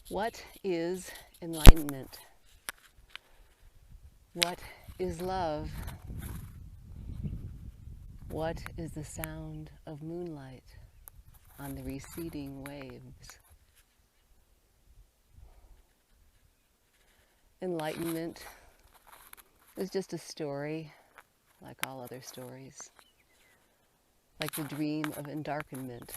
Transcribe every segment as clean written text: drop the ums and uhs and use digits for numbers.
What is enlightenment? What is love? What is the sound of moonlight on the receding waves? Enlightenment is just a story like all other stories, like the dream of endarkenment.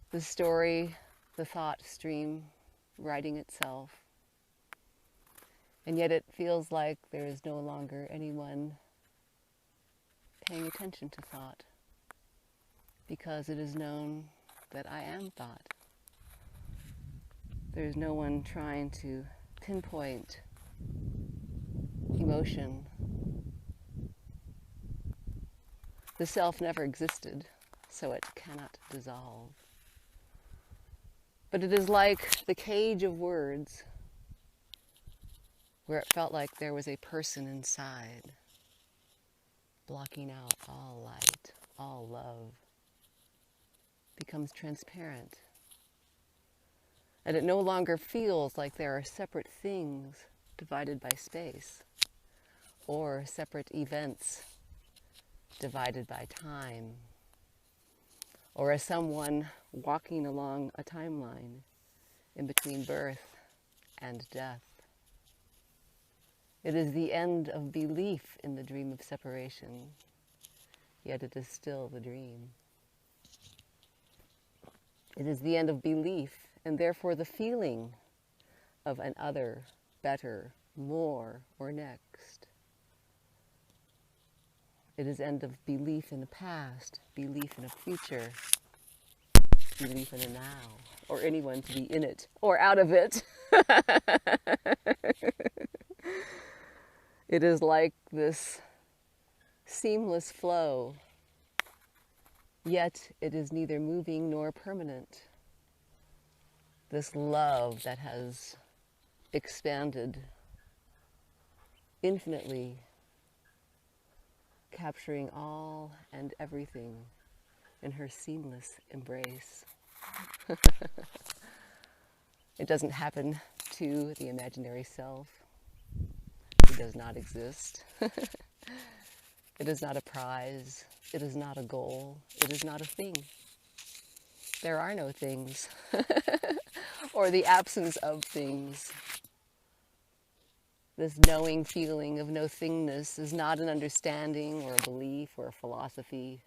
The story, the thought stream writing itself, and yet it feels like there is no longer anyone paying attention to thought, because it is known that I am thought. There's no one trying to pinpoint emotion. The self never existed, so it cannot dissolve. But it is like the cage of words, where it felt like there was a person inside, blocking out all light, all love, becomes transparent. And it no longer feels like there are separate things divided by space, or separate events divided by time, or as someone walking along a timeline in between birth and death. It is the end of belief in the dream of separation, yet it is still the dream. It is the end of belief, and therefore the feeling of an other, better, more, or next. It is end of belief in the past, belief in a future, belief in a now, or anyone to be in it or out of it. It is like this seamless flow, yet it is neither moving nor permanent. This love that has expanded infinitely, capturing all and everything in her seamless embrace. It doesn't happen to the imaginary self. It does not exist. It is not a prize. It is not a goal. It is not a thing. There are no things, or the absence of things. This knowing feeling of no thingness is not an understanding or a belief or a philosophy.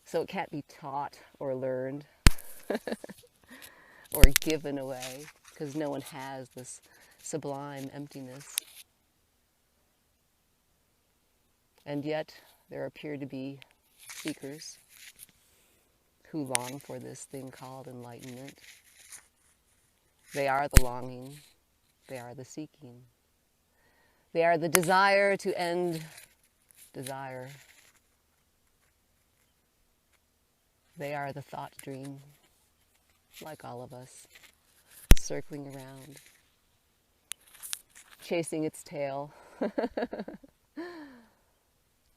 So it can't be taught or learned or given away, because no one has this sublime emptiness. And yet there appear to be seekers who long for this thing called enlightenment. They are the longing. They are the seeking. They are the desire to end desire. They are the thought dream, like all of us, circling around, chasing its tail.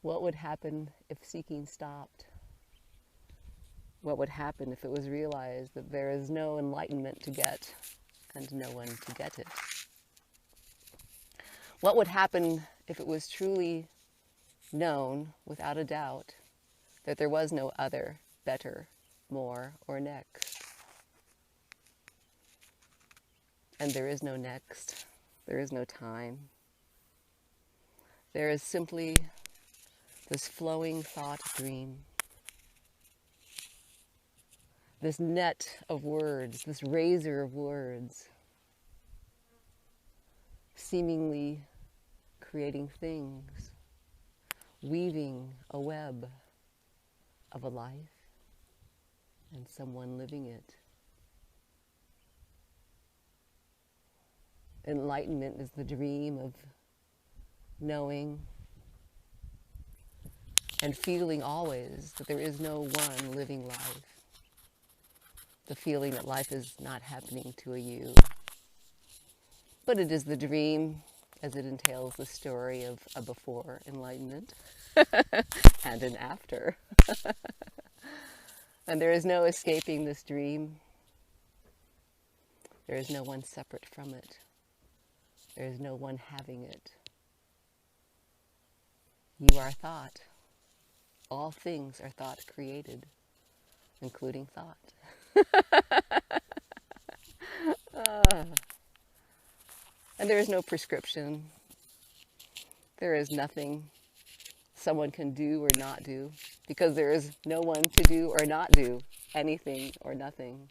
What would happen if seeking stopped? What would happen if it was realized that there is no enlightenment to get and no one to get it? What would happen if it was truly known, without a doubt, that there was no other, better, more, or next? And there is no next. There is no time. There is simply this flowing thought dream. This net of words, this razor of words, seemingly creating things, weaving a web of a life and someone living it. Enlightenment is the dream of knowing and feeling always that there is no one living life. The feeling that life is not happening to a you. But it is the dream, as it entails the story of a before enlightenment and an after. And there is no escaping this dream. There is no one separate from it. There is no one having it. You are thought. All things are thought created, including thought. And there is no prescription. There is nothing someone can do or not do, because there is no one to do or not do anything or nothing.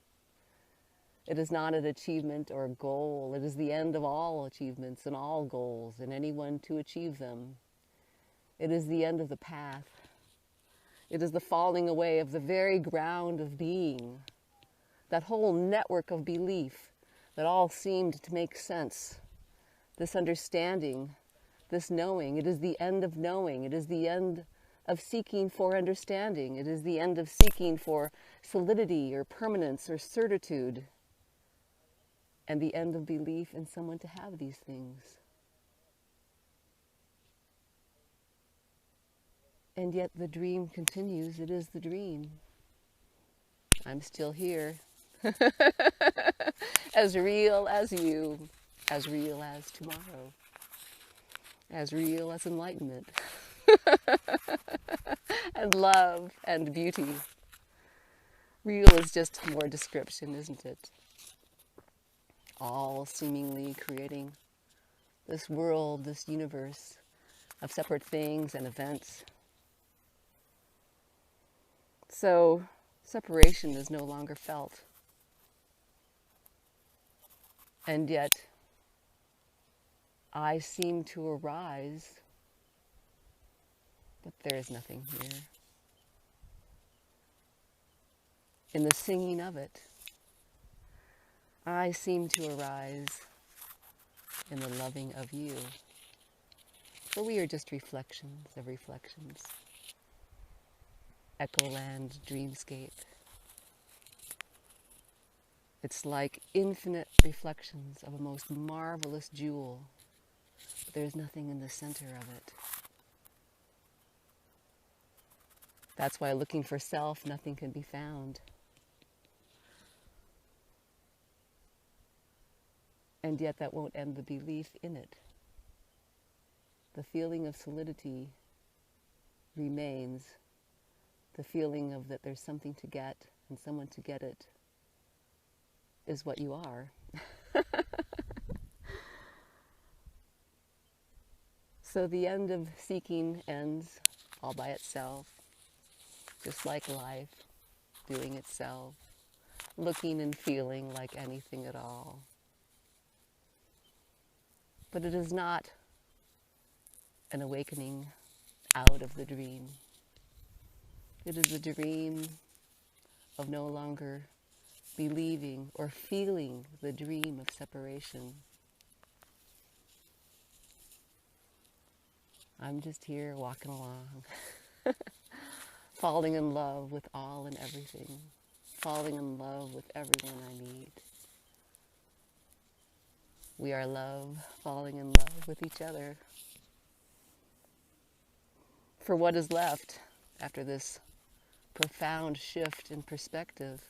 It is not an achievement or a goal. It is the end of all achievements and all goals and anyone to achieve them. It is the end of the path. It is the falling away of the very ground of being, that whole network of belief that all seemed to make sense, this understanding, this knowing. It is the end of knowing. It is the end of seeking for understanding. It is the end of seeking for solidity or permanence or certitude, and the end of belief in someone to have these things. And yet the dream continues. It is the dream. I'm still here. As real as you, as real as tomorrow, as real as enlightenment, and love and beauty. Real is just more description, isn't it? All seemingly creating this world, this universe of separate things and events. So separation is no longer felt. And yet I seem to arise, but there is nothing here. In the singing of it, I seem to arise in the loving of you. For we are just reflections of reflections. Echoland dreamscape. It's like infinite reflections of a most marvelous jewel, but there's nothing in the center of it. That's why looking for self, nothing can be found. And yet that won't end the belief in it. The feeling of solidity remains. The feeling of that there's something to get and someone to get it is what you are. So the end of seeking ends all by itself, just like life, doing itself, looking and feeling like anything at all. But it is not an awakening out of the dream. It is a dream of no longer believing or feeling the dream of separation. I'm just here walking along, falling in love with all and everything, falling in love with everyone I meet. We are love, falling in love with each other. For what is left after this profound shift in perspective,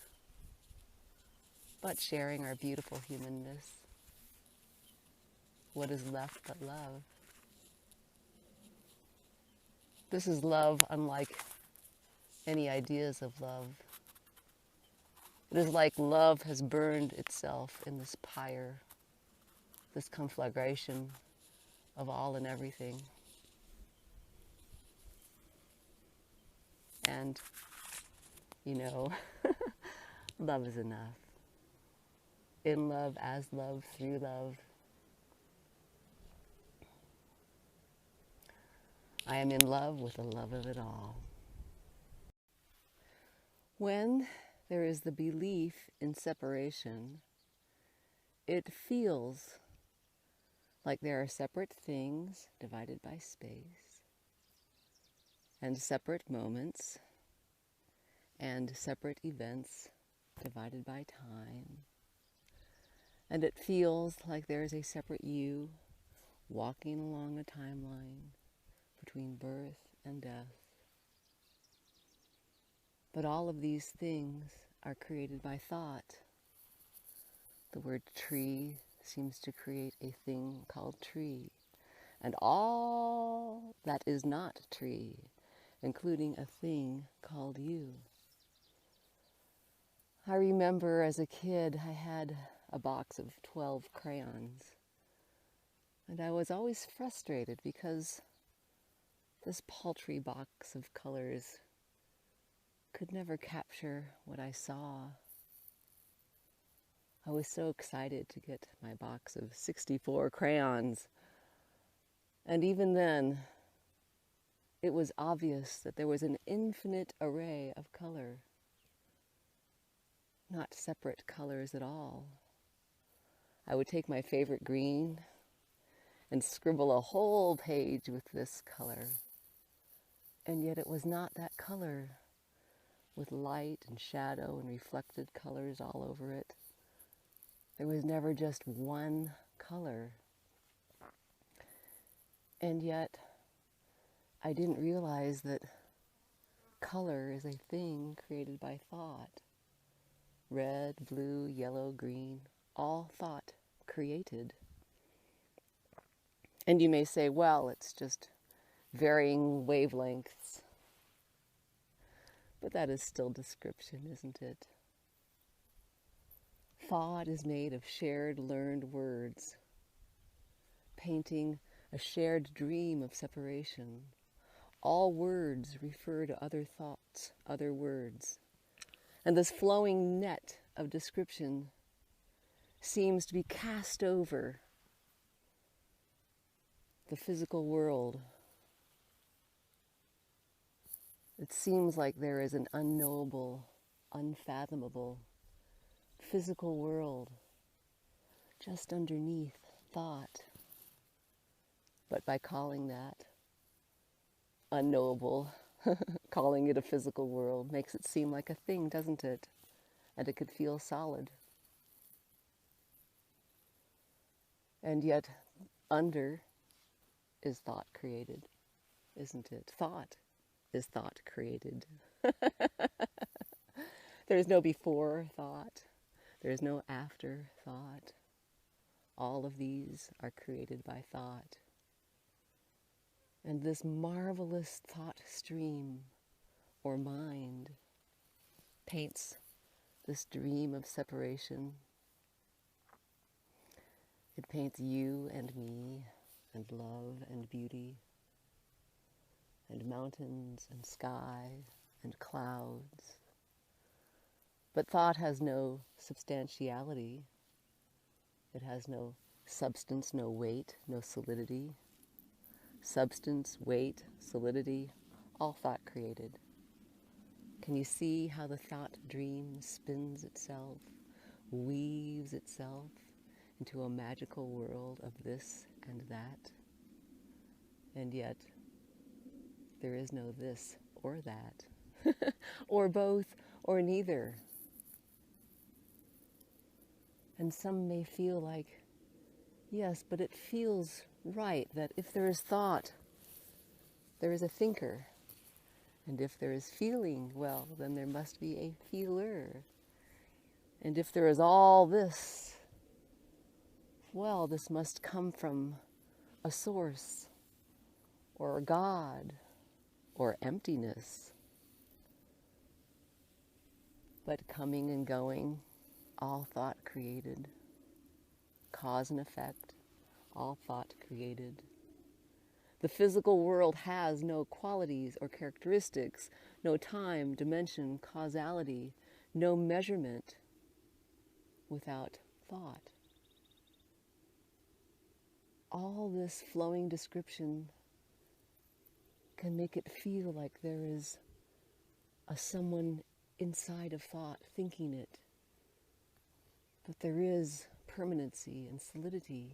but sharing our beautiful humanness? What is left but love? This is love unlike any ideas of love. It is like love has burned itself in this pyre, this conflagration of all and everything. And, you know, love is enough. In love, as love, through love. I am in love with the love of it all. When there is the belief in separation, it feels like there are separate things divided by space, and separate moments, and separate events divided by time. And it feels like there is a separate you walking along a timeline between birth and death. But all of these things are created by thought. The word tree seems to create a thing called tree, and all that is not tree, including a thing called you. I remember as a kid I had a box of 12 crayons, and I was always frustrated because this paltry box of colors could never capture what I saw. I was so excited to get my box of 64 crayons. And even then, it was obvious that there was an infinite array of color, not separate colors at all. I would take my favorite green and scribble a whole page with this color. And yet it was not that color, with light and shadow and reflected colors all over it. There was never just one color. And yet, I didn't realize that color is a thing created by thought. Red, blue, yellow, green, all thought created. And you may say, well, it's just varying wavelengths. But that is still description, isn't it? Thought is made of shared learned words, painting a shared dream of separation. All words refer to other thoughts, other words. And this flowing net of description seems to be cast over the physical world. It seems like there is an unknowable, unfathomable physical world just underneath thought. But by calling that unknowable, calling it a physical world makes it seem like a thing, doesn't it? And it could feel solid. And yet, under is thought created, isn't it? Thought is thought created. There's no before thought. There's no after thought. All of these are created by thought. And this marvelous thought stream, or mind, paints this dream of separation. It paints you and me, and love and beauty, and mountains and sky and clouds. But thought has no substantiality. It has no substance, no weight, no solidity. Substance, weight, solidity, all thought created. Can you see how the thought dream spins itself, weaves itself into a magical world of this and that? And yet, there is no this or that, or both, or neither. And some may feel like, yes, but it feels right that if there is thought, there is a thinker. And if there is feeling, well, then there must be a feeler. And if there is all this, well, this must come from a source, or a God, or emptiness. But coming and going, all thought created. Cause and effect, all thought created. The physical world has no qualities or characteristics, no time, dimension, causality, no measurement without thought. All this flowing description can make it feel like there is a someone inside of thought thinking it. But there is permanency and solidity.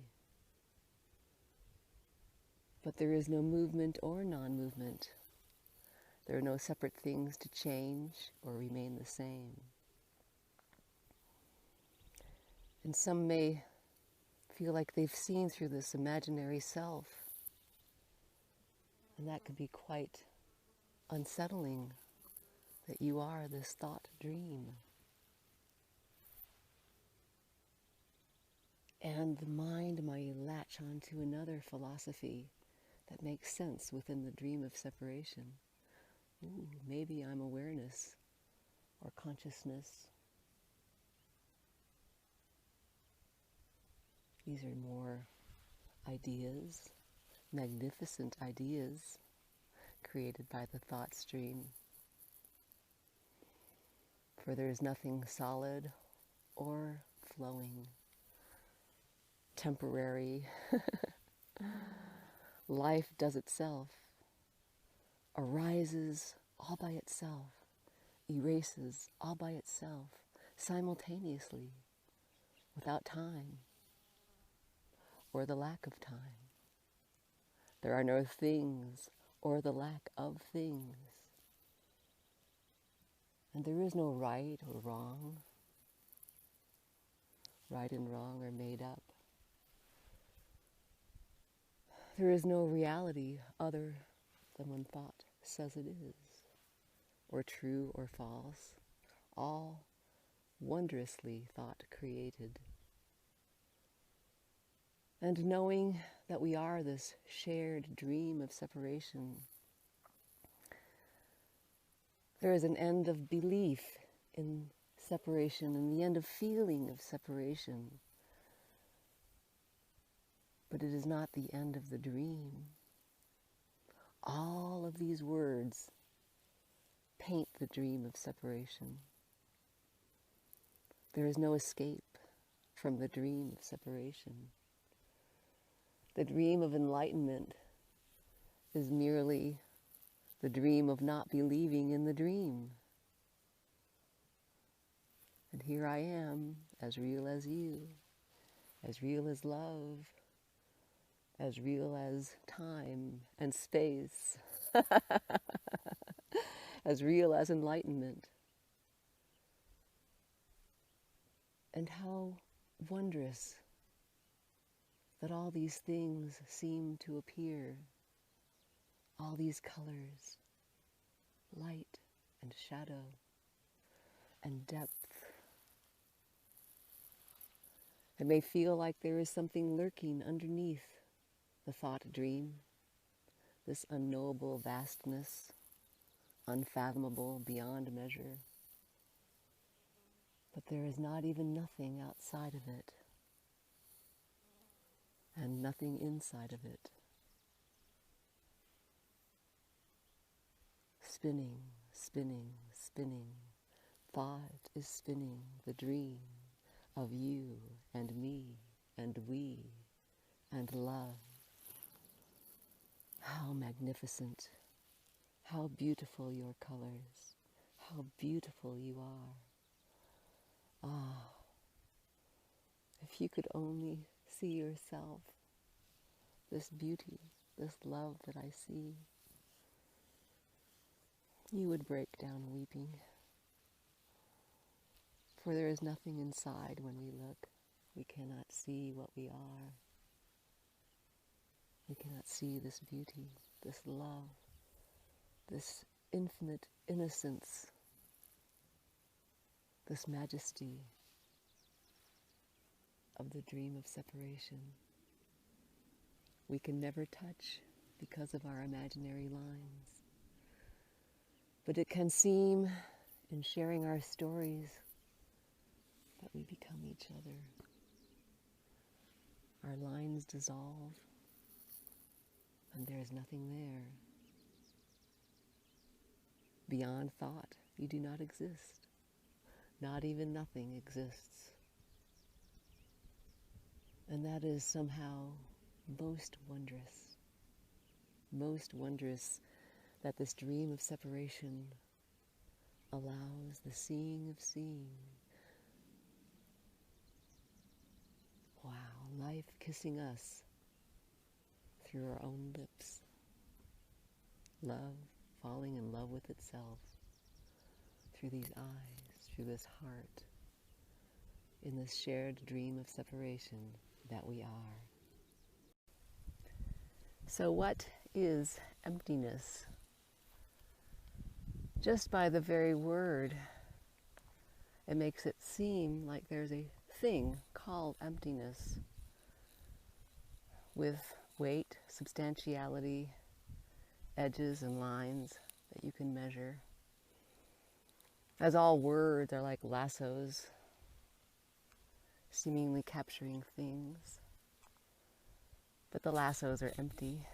But there is no movement or non-movement. There are no separate things to change or remain the same. And some may feel like they've seen through this imaginary self. And that can be quite unsettling that you are this thought dream. And the mind might latch onto another philosophy that makes sense within the dream of separation. Ooh, maybe I'm awareness or consciousness. These are more ideas, magnificent ideas created by the thought stream. For there is nothing solid or flowing, temporary. Life does itself, arises all by itself, erases all by itself, simultaneously, without time or the lack of time. There are no things or the lack of things. And there is no right or wrong. Right and wrong are made up. There is no reality other than when thought says it is, or true or false, all wondrously thought created. And knowing that we are this shared dream of separation, there is an end of belief in separation and the end of feeling of separation. But it is not the end of the dream. All of these words paint the dream of separation. There is no escape from the dream of separation. The dream of enlightenment is merely the dream of not believing in the dream. And here I am, as real as you, as real as love, as real as time and space, as real as enlightenment. And how wondrous that all these things seem to appear, all these colors, light and shadow and depth. It may feel like there is something lurking underneath the thought dream, this unknowable vastness, unfathomable beyond measure. But there is not even nothing outside of it, and nothing inside of it. Spinning, spinning, spinning. Thought is spinning the dream of you and me and we and love. How magnificent, how beautiful your colors, how beautiful you are. Ah, if you could only see yourself, this beauty, this love that I see, you would break down weeping. For there is nothing inside when we look. We cannot see what we are. We cannot see this beauty, this love, this infinite innocence, this majesty of the dream of separation. We can never touch because of our imaginary lines. But it can seem, in sharing our stories, that we become each other. Our lines dissolve, and there is nothing there. Beyond thought, you do not exist. Not even nothing exists. And that is somehow most wondrous that this dream of separation allows the seeing of seeing. Wow, life kissing us through our own lips. Love falling in love with itself through these eyes, through this heart, in this shared dream of separation that we are. So what is emptiness? Just by the very word, it makes it seem like there's a thing called emptiness with weight, substantiality, edges and lines that you can measure. As all words are like lassos, seemingly capturing things. But the lassos are empty,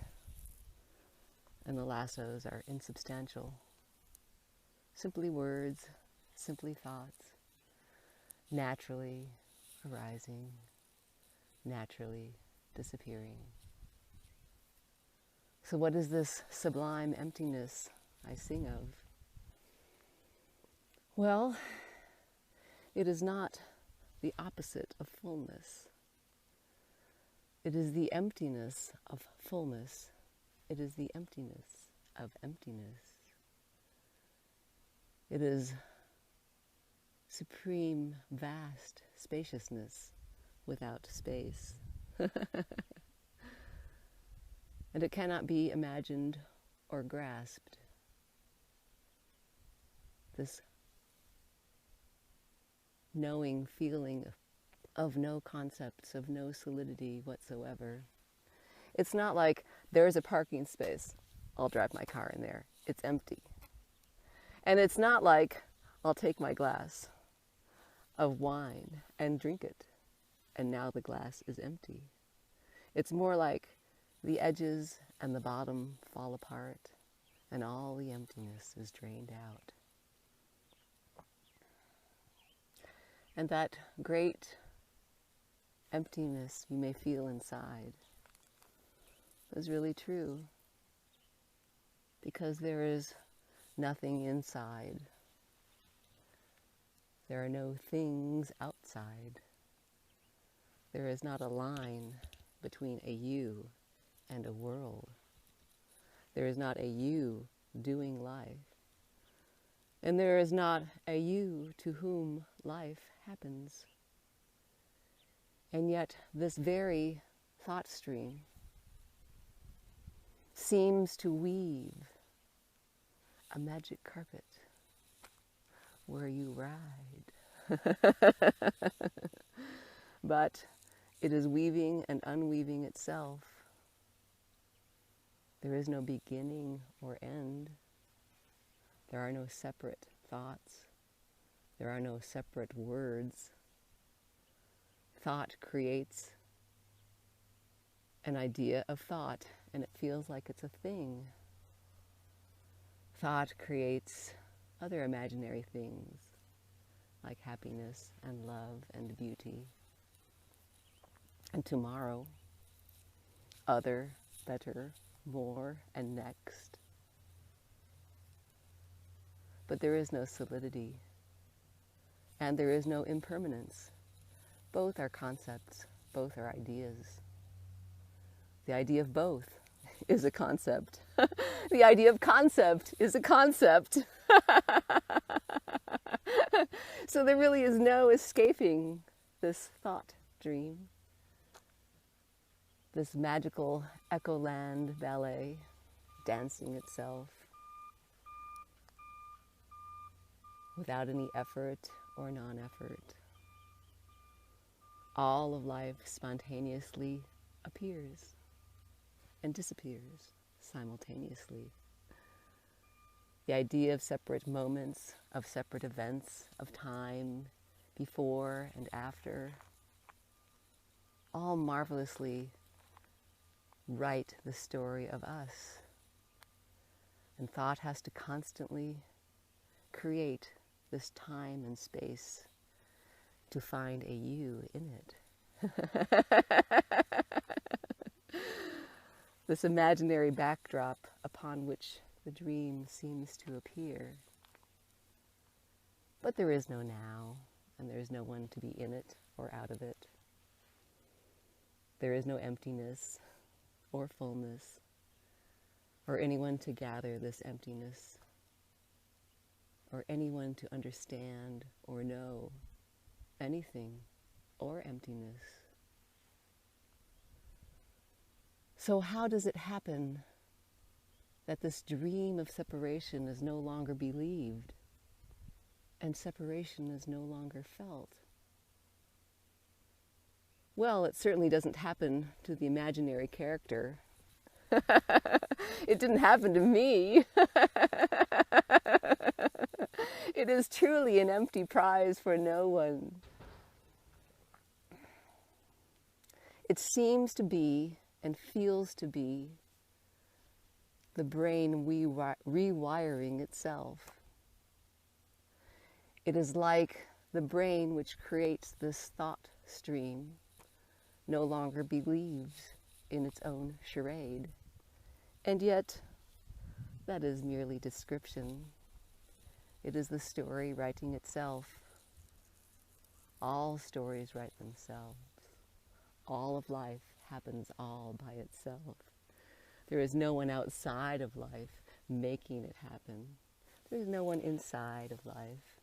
and the lassos are insubstantial. Simply words, simply thoughts, naturally arising, naturally disappearing. So what is this sublime emptiness I sing of? Well, it is not the opposite of fullness. It is the emptiness of fullness. It is the emptiness of emptiness. It is supreme, vast spaciousness without space. And it cannot be imagined or grasped. This knowing feeling of no concepts, of no solidity whatsoever. It's not like there's a parking space, I'll drive my car in there, it's empty. And it's not like I'll take my glass of wine and drink it, and now the glass is empty. It's more like the edges and the bottom fall apart, and all the emptiness is drained out. And that great emptiness you may feel inside is really true, because there is nothing inside. There are no things outside. There is not a line between a you and a world. There is not a you doing life. And there is not a you to whom life happens. And yet this very thought stream seems to weave a magic carpet where you ride. But it is weaving and unweaving itself. There is no beginning or end. There are no separate thoughts. There are no separate words. Thought creates an idea of thought, and it feels like it's a thing. Thought creates other imaginary things, like happiness and love and beauty. And tomorrow, other, better, more, and next. But there is no solidity, and there is no impermanence. Both are concepts, both are ideas. The idea of both is a concept. The idea of concept is a concept. So there really is no escaping this thought dream, this magical echo land ballet dancing itself without any effort or non-effort. All of life spontaneously appears and disappears simultaneously. The idea of separate moments, of separate events, of time before and after, all marvelously write the story of us. And thought has to constantly create this time and space to find a you in it. This imaginary backdrop upon which the dream seems to appear. But there is no now, and there is no one to be in it or out of it. There is no emptiness or fullness, or anyone to gather this emptiness, or anyone to understand or know anything or emptiness. So how does it happen that this dream of separation is no longer believed, and separation is no longer felt. Well, it certainly doesn't happen to the imaginary character. It didn't happen to me. It is truly an empty prize for no one. It seems to be and feels to be the brain rewiring itself. It is like the brain which creates this thought stream no longer believes in its own charade. And yet, that is merely description. It is the story writing itself. All stories write themselves. All of life happens all by itself. There is no one outside of life making it happen. There is no one inside of life.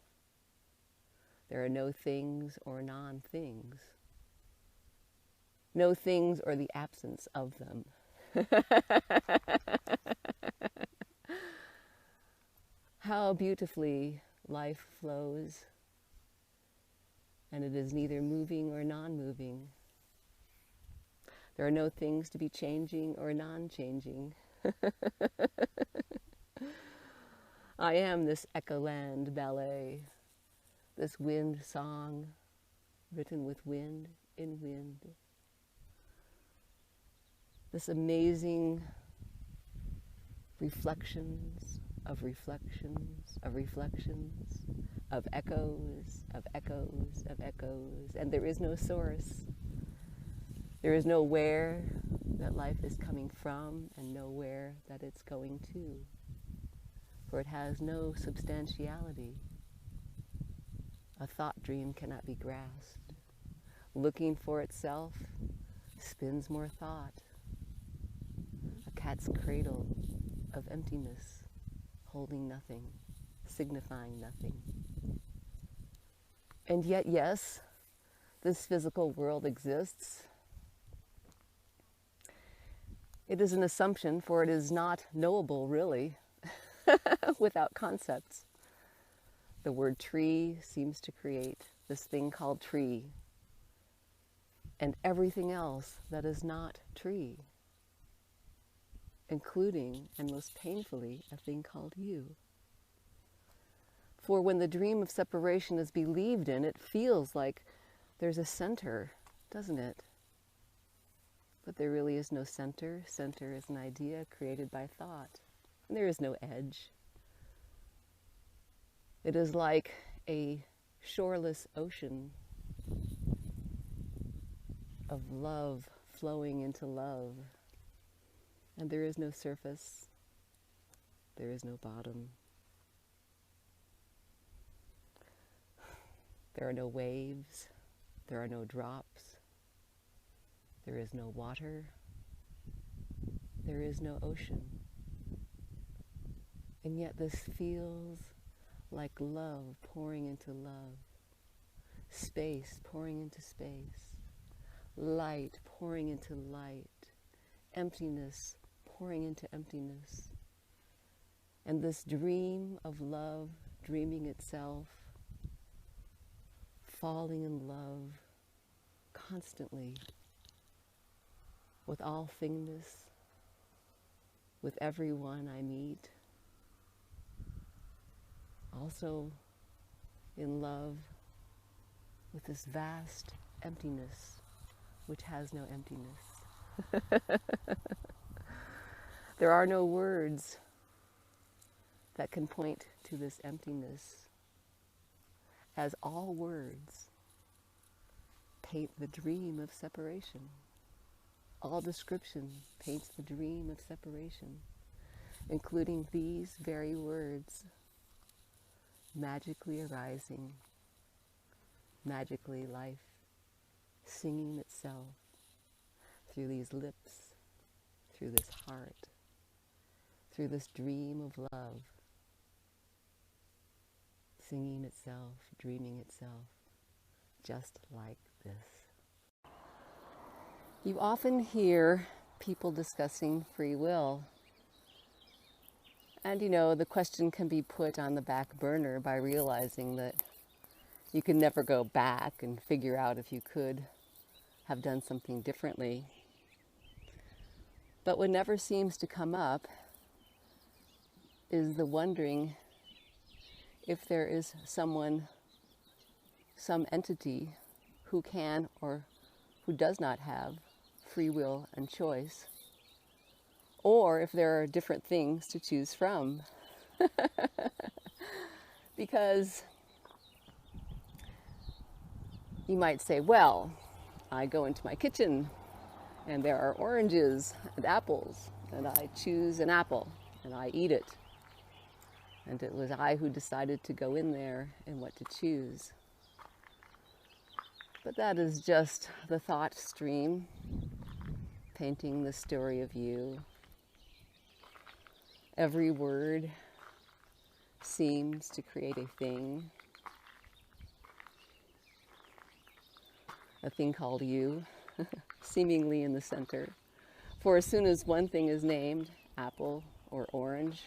There are no things or non-things. No things or the absence of them. How beautifully life flows, and it is neither moving or non-moving. There are no things to be changing or non-changing. I am this Echoland ballet, this wind song written with wind in wind. This amazing reflections of reflections of reflections of echoes of echoes of echoes, and there is no source. There is no where that life is coming from and nowhere that it's going to, for it has no substantiality. A thought dream cannot be grasped. Looking for itself spins more thought. A cat's cradle of emptiness, holding nothing, signifying nothing. And yet, yes, this physical world exists. It is an assumption, for it is not knowable, really, without concepts. The word tree seems to create this thing called tree, and everything else that is not tree, including, and most painfully, a thing called you. For when the dream of separation is believed in, it feels like there's a center, doesn't it? But there really is no center. Center is an idea created by thought. And there is no edge. It is like a shoreless ocean of love flowing into love. And there is no surface. There is no bottom. There are no waves. There are no drops. There is no water. There is no ocean. And yet this feels like love pouring into love. Space pouring into space. Light pouring into light. Emptiness pouring into emptiness. And this dream of love, dreaming itself, falling in love constantly with all thingness, with everyone I meet, also in love with this vast emptiness which has no emptiness. There are no words that can point to this emptiness, as all words paint the dream of separation. All description paints the dream of separation, including these very words, magically arising, magically life, singing itself through these lips, through this heart, through this dream of love, singing itself, dreaming itself, just like this. You often hear people discussing free will. And the question can be put on the back burner by realizing that you can never go back and figure out if you could have done something differently. But what never seems to come up is the wondering if there is someone, some entity who can or who does not have free will and choice, or if there are different things to choose from. Because you might say, well, I go into my kitchen and there are oranges and apples, and I choose an apple and I eat it. And it was I who decided to go in there and what to choose. But that is just the thought stream painting the story of you. Every word seems to create a thing called you, seemingly in the center. For as soon as one thing is named, apple or orange,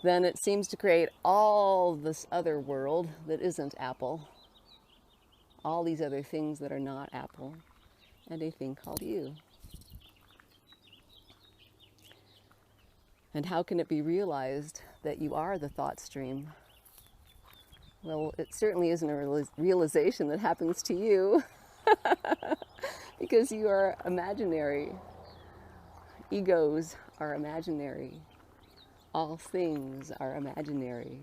then it seems to create all this other world that isn't apple, all these other things that are not apple, and a thing called you. And how can it be realized that you are the thought stream? Well, it certainly isn't a realization that happens to you, because you are imaginary. Egos are imaginary. All things are imaginary.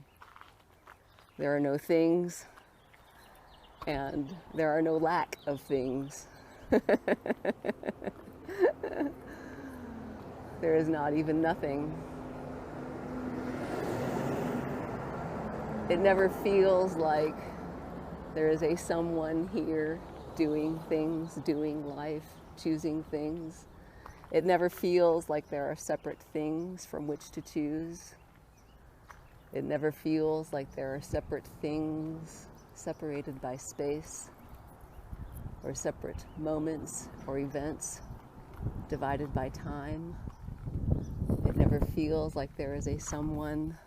There are no things, and there are no lack of things. There is not even nothing. It never feels like there is a someone here doing things, doing life, choosing things. It never feels like there are separate things from which to choose. It never feels like there are separate things separated by space, or separate moments or events divided by time. It never feels like there is a someone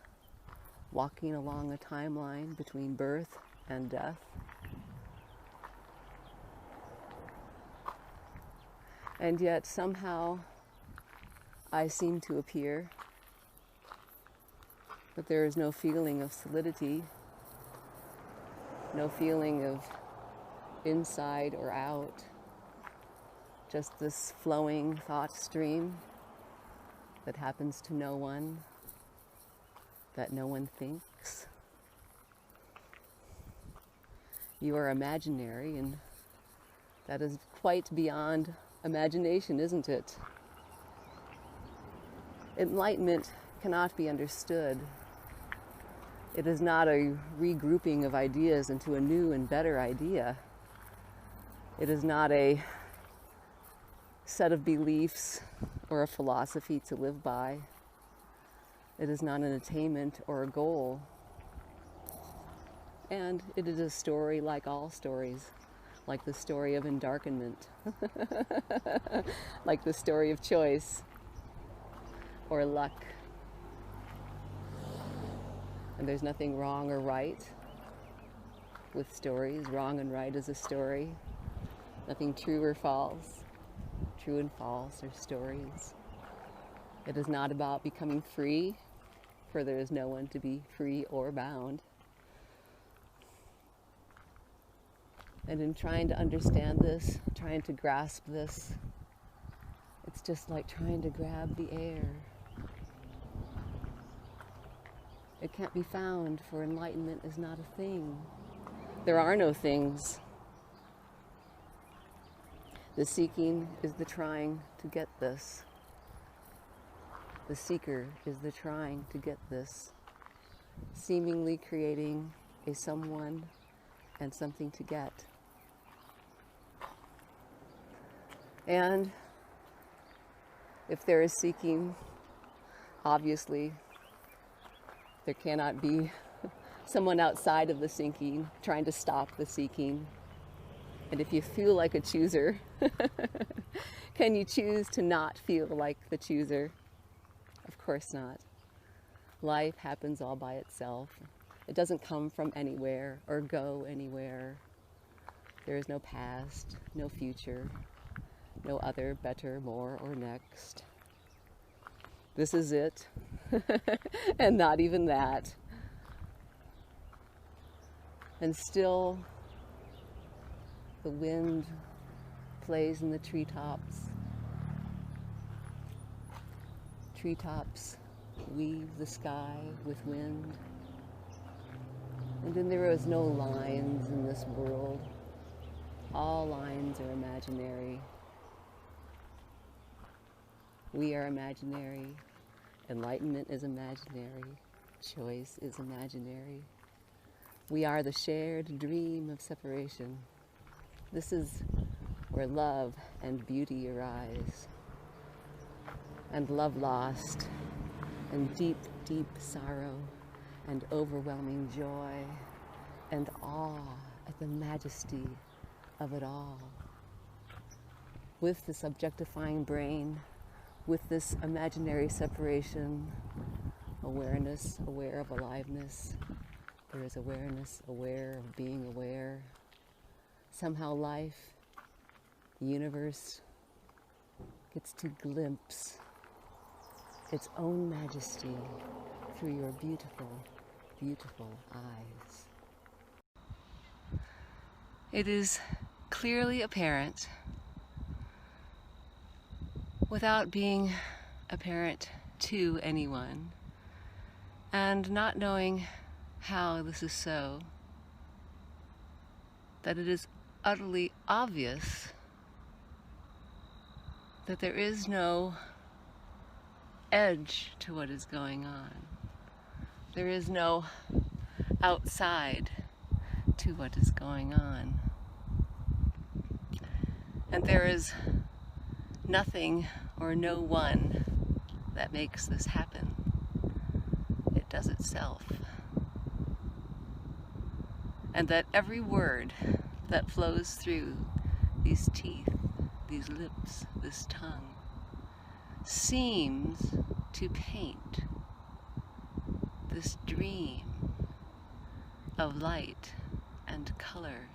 walking along a timeline between birth and death. And yet somehow I seem to appear, but there is no feeling of solidity, no feeling of inside or out, just this flowing thought stream that happens to no one, that no one thinks. You are imaginary, and that is quite beyond imagination, isn't it? Enlightenment cannot be understood. It is not a regrouping of ideas into a new and better idea. It is not a set of beliefs or a philosophy to live by. It is not an attainment or a goal. And it is a story like all stories, like the story of endarkenment, like the story of choice or luck. And there's nothing wrong or right with stories. Wrong and right is a story. Nothing true or false. True and false are stories. It is not about becoming free, for there is no one to be free or bound. And in trying to understand this, trying to grasp this, it's just like trying to grab the air. It can't be found, for enlightenment is not a thing. There are no things. The seeking is the trying to get this. The seeker is the trying to get this, seemingly creating a someone and something to get. And if there is seeking, obviously there cannot be someone outside of the seeking trying to stop the seeking. And if you feel like a chooser, can you choose to not feel like the chooser? Of course not. Life happens all by itself. It doesn't come from anywhere or go anywhere. There is no past, no future, no other, better, more, or next. This is it, and not even that. And still, the wind plays in the treetops. Treetops weave the sky with wind. And then there is no lines in this world. All lines are imaginary. We are imaginary. Enlightenment is imaginary. Choice is imaginary. We are the shared dream of separation. This is where love and beauty arise, and love lost, and deep, deep sorrow, and overwhelming joy, and awe at the majesty of it all. With this objectifying brain, with this imaginary separation, awareness, aware of aliveness, there is awareness, aware of being aware. Somehow life, the universe, gets to glimpse its own majesty through your beautiful, beautiful eyes. It is clearly apparent, without being apparent to anyone, and not knowing how this is so, that it is utterly obvious that there is no edge to what is going on. There is no outside to what is going on. And there is nothing or no one that makes this happen. It does itself. And that every word that flows through these teeth, these lips, this tongue, seems to paint this dream of light and color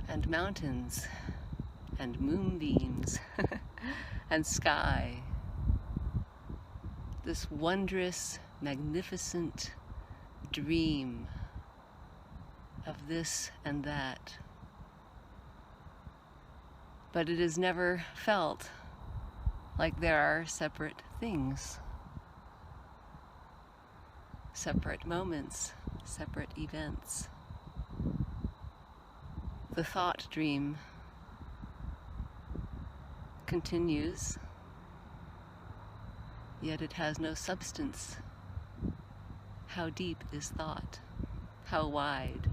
and mountains and moonbeams and sky. This wondrous, magnificent dream of this and that. But it is never felt like there are separate things, separate moments, separate events. The thought dream continues, yet it has no substance. How deep is thought? How wide?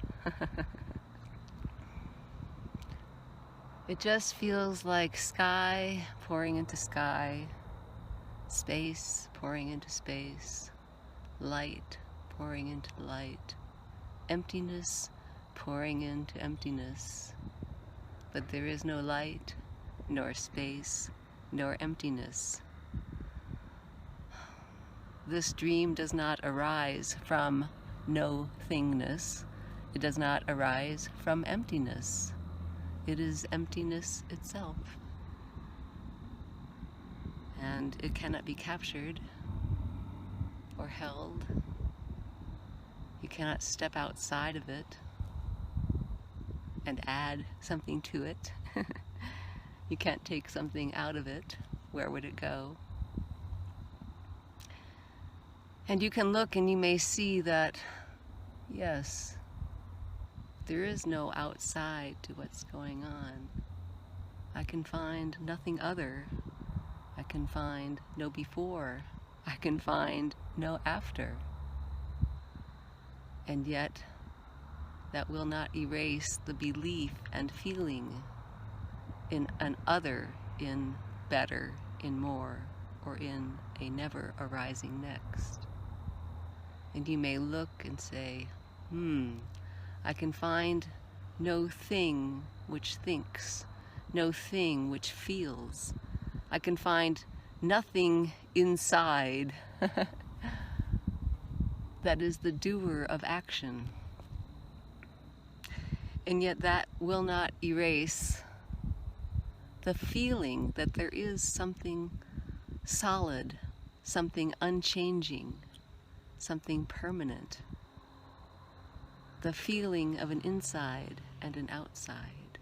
It just feels like sky pouring into sky, space pouring into space, light pouring into light, emptiness pouring into emptiness. But there is no light, nor space, nor emptiness. This dream does not arise from no thingness. It does not arise from emptiness. It is emptiness itself. And it cannot be captured or held. You cannot step outside of it and add something to it. You can't take something out of it. Where would it go? And you can look and you may see that, yes, there is no outside to what's going on. I can find nothing other. I can find no before. I can find no after. And yet, that will not erase the belief and feeling in an other, in better, in more, or in a never arising next. And you may look and say, I can find no thing which thinks, no thing which feels. I can find nothing inside that is the doer of action. And yet that will not erase the feeling that there is something solid, something unchanging, something permanent. The feeling of an inside and an outside.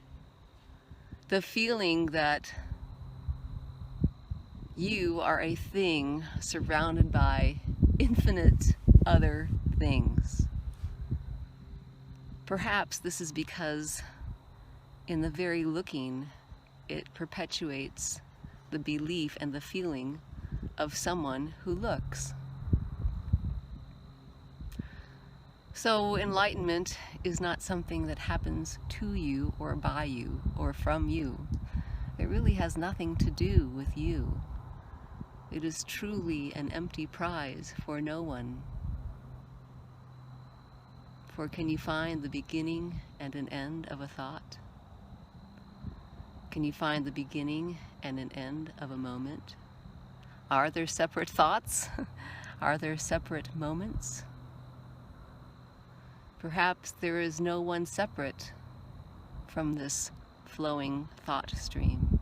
The feeling that you are a thing surrounded by infinite other things. Perhaps this is because in the very looking, it perpetuates the belief and the feeling of someone who looks. So enlightenment is not something that happens to you or by you or from you. It really has nothing to do with you. It is truly an empty prize for no one. For can you find the beginning and an end of a thought? Can you find the beginning and an end of a moment? Are there separate thoughts? Are there separate moments? Perhaps there is no one separate from this flowing thought stream,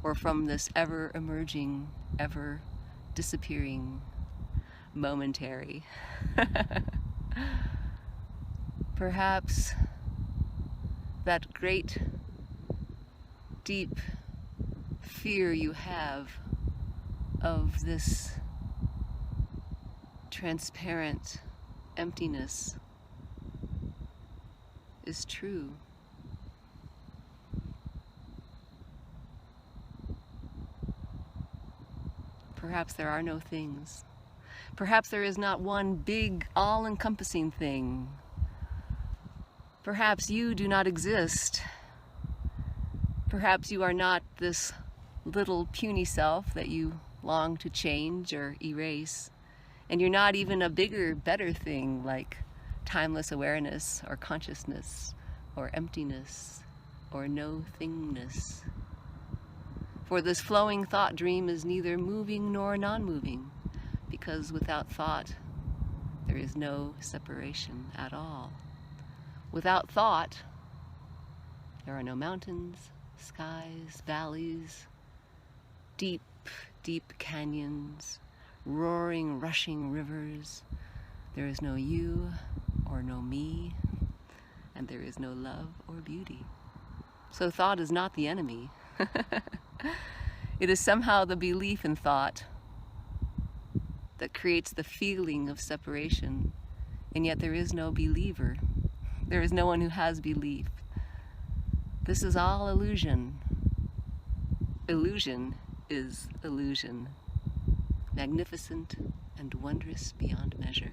or from this ever-emerging, ever-disappearing, momentary. Perhaps that great, deep fear you have of this transparent emptiness is true. Perhaps there are no things. Perhaps there is not one big, all-encompassing thing. Perhaps you do not exist. Perhaps you are not this little puny self that you long to change or erase. And you're not even a bigger, better thing like timeless awareness or consciousness or emptiness or no thingness. For this flowing thought dream is neither moving nor non-moving, because without thought, there is no separation at all. Without thought, there are no mountains, skies, valleys, deep, deep canyons, roaring, rushing rivers. There is no you or no me, and there is no love or beauty. So thought is not the enemy. It is somehow the belief in thought that creates the feeling of separation, and yet there is no believer. There is no one who has belief. This is all illusion. Illusion is illusion. Magnificent and wondrous beyond measure.